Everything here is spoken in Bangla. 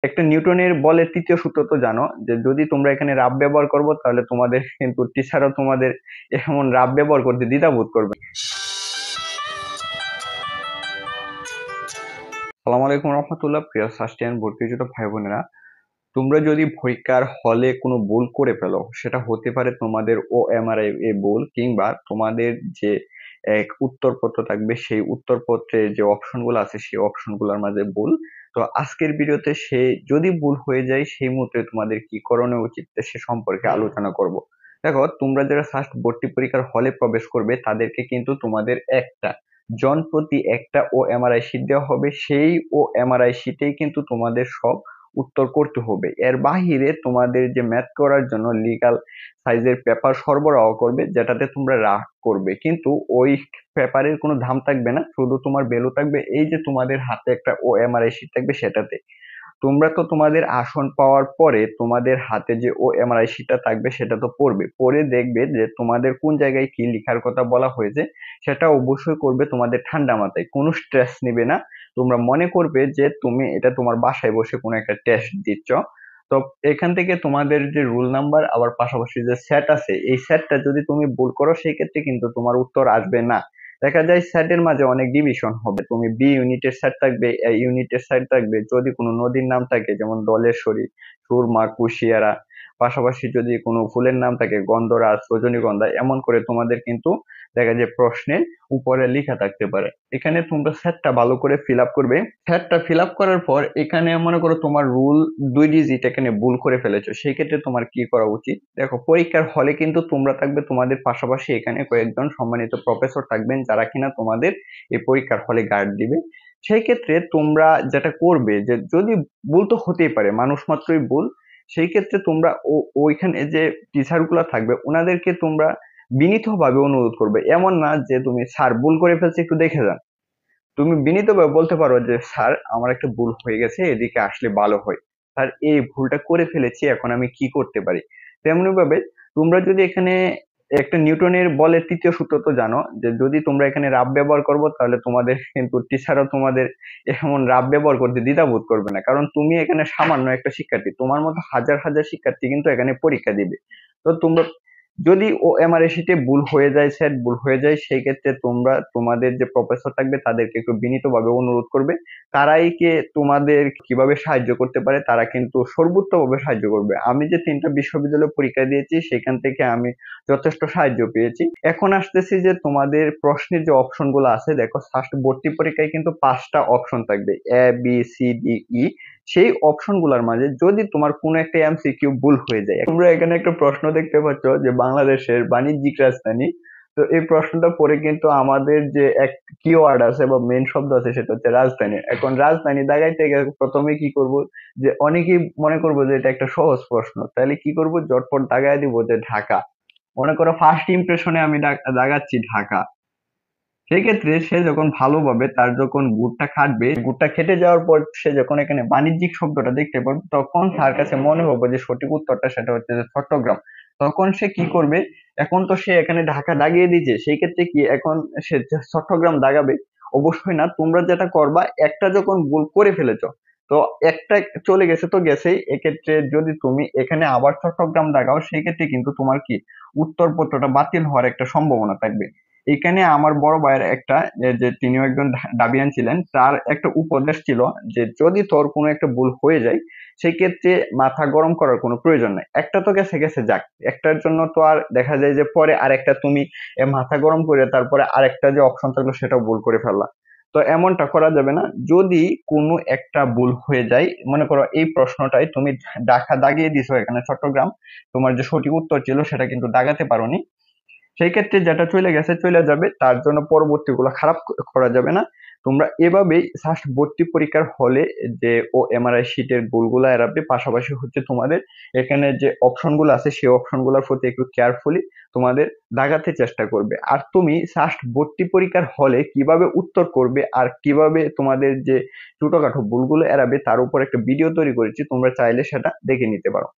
একটা নিউটনের বলের তৃতীয় সূত্র তো জানো, যে যদি তোমরা এখানে রাব ব্যবহার করবো তাহলে তোমাদের কিন্তু টিচারও তোমাদের এমন রাব ব্যবহার করতে দ্বিধাবোধ করবে। আসসালামু আলাইকুম রহমতুল্লাহ, প্রিয় সাস্টিয়ান ভর্তিযুক্ত ভাই বোনেরা, তোমরা যদি পরীক্ষার হলে কোনো ভুল করে ফেলো, সেটা হতে পারে তোমাদের OMRI এ ভুল, কিংবা তোমাদের যে এক উত্তরপত্র থাকবে সেই উত্তরপত্রের যে অপশনগুলো আছে সেই অপশনগুলোর মাঝে ভুল। তো আজকের ভিডিওতে সে যদি ভুল হয়ে যায় সেই মুহূর্তে তোমাদের কি করণীয় উচিত সে সম্পর্কে আলোচনা করব। দেখো, তোমরা যারা ফার্স্ট ভর্তি পরীক্ষার হলে প্রবেশ করবে তাদেরকে কিন্তু তোমাদের একটা জন প্রতি একটা OMRI শীট দেওয়া হবে। সেই OMRI শীটেই কিন্তু তোমাদের সব উত্তর করতে হবে। এর বাহিরে তোমাদের যে ম্যাথ করার জন্য লিগ্যাল সাইজের পেপার সরবরাহ করবে, যেটাতে তোমরা রাফ করবে, কিন্তু ওই পেপারের কোনো দাম থাকবে না, শুধু তোমার ভ্যালু থাকবে এই যে তোমাদের হাতে একটা OMRI শীট থাকবে সেটাতে। তোমরা তো তোমাদের আসন পাওয়ার পরে তোমাদের হাতে যে OMRI শীটটা থাকবে সেটা তো পড়বে, পড়ে দেখবে যে তোমাদের কোন জায়গায় কি লেখার কথা বলা হয়েছে। সেটা অবশ্যই করবে তোমাদের ঠান্ডা মাথায়, কোনো স্ট্রেস নিবে না। তোমরা মনে করবে যে তুমি এটা তোমার বাসায় বসে কোনো একটা টেস্ট দিচ্ছ। তো এখান থেকে তোমাদের যে রুল নাম্বার আবার পাশাপাশি যে সেট আছে, এই সেটটা যদি তুমি ভুল করো সেই ক্ষেত্রে কিন্তু তোমার উত্তর আসবে না। দেখা যায় সেটের মাঝে অনেক ডিভিশন হবে, তুমি বি ইউনিটের সেট থাকবে, এ ইউনিটের সেট থাকবে, যদি কোনো নদীর নাম থাকে যেমন দলেশ্বরী, সুরমা, কুশিয়ারা, পাশাপাশি যদি কোনো ফুলের নাম থাকে গন্ধরাজ, রজনীগন্ধা, এমন করে তোমাদের কিন্তু দেখা যায় প্রশ্নের উপরে লেখা থাকতে পারে। এখানে তোমরা সেটটা ভালো করে ফিল আপ করবে। সেটটা ফিল আপ করার পর এখানে মনে করো তোমার রুল 2 ডিজিট এখানে ভুল করে ফেলেছো, সেই ক্ষেত্রে তোমার কি করা উচিত? দেখো, পরীক্ষার হলে কিন্তু তোমরা থাকবে, তোমাদের পাশাপাশি এখানে কয়েকজন সম্মানিত প্রফেসর থাকবেন যারা কিনা তোমাদের এই পরীক্ষার হলে গার্ড দিবে। সেই ক্ষেত্রে তোমরা যেটা করবে, যে যদি ভুল তো হতেই পারে, মানুষ মাত্রই ভুল, সেই ক্ষেত্রে তোমরা ওইখানে যে টিচার গুলা থাকবে ওনাদেরকে তোমরা বিনীতভাবে অনুরোধ করবে। এমন না যে তুমি স্যার ভুল করে ফেলছে একটু দেখে যান, তুমি বিনীতভাবে বলতে পারো যে স্যার আমার একটা ভুল হয়ে গেছে, এদিকে আসলে ভালো হয়, স্যার এই ভুলটা করে ফেলেছি, এখন আমি কি করতে পারি। তেমনি ভাবে তোমরা যদি এখানে একটা নিউটনের বলের তৃতীয় সূত্র তো জানো, যে যদি তোমরা এখানে রাব ব্যবহার করবো তাহলে তোমাদের কিন্তু টিচারও তোমাদের এমন রাব ব্যবহার করতে দ্বিধাবোধ করবে না, কারণ তুমি এখানে সামান্য একটা শিক্ষার্থী, তোমার মতো হাজার হাজার শিক্ষার্থী কিন্তু এখানে পরীক্ষা দিবে। তো তোমরা যদি OMRI শীটে ভুল হয়ে যায়, সেট ভুল হয়ে যায়, সেই ক্ষেত্রে তোমরা তোমাদের যে প্রফেসর থাকবে তাদেরকে একটু বিনীতভাবে অনুরোধ করবে। তারাই কে তোমাদের কিভাবে সাহায্য করতে পারে, তারা কিন্তু সর্বোত্তমভাবে সাহায্য করবে। আমি যে 3টা বিশ্ববিদ্যালয়ে পরীক্ষা দিয়েছি সেখান থেকে আমি যথেষ্ট সাহায্য পেয়েছি। এখন আসতেছি যে তোমাদের প্রশ্নের যে অপশন গুলো আছে, দেখো ফার্স্ট ভর্তি পরীক্ষায় কিন্তু 5টা অপশন থাকবে, ABCDE। সেই অপশন গুলার মাঝে যদি তোমার কোনো একটা MCQ ভুল হয়ে যায়, তোমরা এখানে একটা প্রশ্ন দেখতে পাচ্ছ যে বাংলাদেশের বাণিজ্যিক রাজধানী। তো এই প্রশ্নটা পরে কিন্তু আমাদের যে এক কিওয়ার্ড আছে বা মেন শব্দ আছে সেটা হচ্ছে রাজধানী। এখন রাজধানী দাগাইতে গেলে প্রথমে কি করব, যে অনেকেই মনে করবো যে এটা একটা সহজ প্রশ্ন, তাহলে কি করব, জটপট দাগায় দিব যে ঢাকা। মনে করো ফার্স্ট ইমপ্রেশনে আমি দাগাচ্ছি ঢাকা। সেই ক্ষেত্রে সে যখন ভালোভাবে তার যখন গুড়টা খাটবে, গুড়টা খেটে যাওয়ার পর সে যখন এখানে বাণিজ্যিক শব্দটা দেখতে পারবে, তখন তার কাছে মনে হবে যে সঠিক উত্তরটা সেটা হচ্ছে যে চট্টগ্রাম। তখন সে কি করবে, এখন তো সে এখানে ঢাকা দাগিয়ে দিয়েছে, সেই ক্ষেত্রে কি এখন সে চট্টগ্রাম দাগাবে? অবশ্যই না। তোমরা যেটা করবা, একটা যখন ভুল করে ফেলেছো, তো একটা চলে গেছে তো গেছেই, এক্ষেত্রে যদি তুমি এখানে আবার চট্টগ্রাম দাগাও সেই ক্ষেত্রে কিন্তু তোমার কি উত্তরপত্রটা বাতিল হওয়ার একটা সম্ভাবনা থাকবে। এখানে আমার বড় ভাইয়ের একটা যে তিনিও একজন দাবিয়ান ছিলেন, তার একটা উপদেশ ছিল যে যদি তোর কোনো একটা ভুল হয়ে যায় সেই ক্ষেত্রে মাথা গরম করার কোনো প্রয়োজন নাই, একটা তো গেছে গেছে যাক, একটার জন্য তো আর দেখা যায় যে পরে আরেকটা তুমি মাথা গরম করে তারপরে আরেকটা যে অপশন থাকলো সেটাও ভুল করে ফেললা। তো এমনটা করা যাবে না। যদি কোনো একটা ভুল হয়ে যায়, মনে করো এই প্রশ্নটাই তুমি ঢাকা দাগিয়ে দিছো, এখানে চট্টগ্রাম তোমার যে সঠিক উত্তর ছিল সেটা কিন্তু দাগাতে পারোনি, সেই ক্ষেত্রে যেটা চলে গেছে চলে যাবে, তার জন্য পরবর্তীগুলো খারাপ করা যাবে না। তোমরা এভাবেই ফার্স্ট ভর্তি পরীক্ষার হলে যে OMRI শীটের ভুলগুলো এড়াবে, পাশাপাশি হচ্ছে তোমাদের এখানে যে অপশনগুলো আছে সেই অপশনগুলোর প্রতি একটু কেয়ারফুলি তোমাদের দাগাতে চেষ্টা করবে। আর তুমি ফার্স্ট ভর্তি পরীক্ষার হলে কিভাবে উত্তর করবে আর কিভাবে তোমাদের যে ছোটখাটো ভুলগুলো এড়াবে তার উপর একটা ভিডিও তৈরি করেছি, তোমরা চাইলে সেটা দেখে নিতে পারো।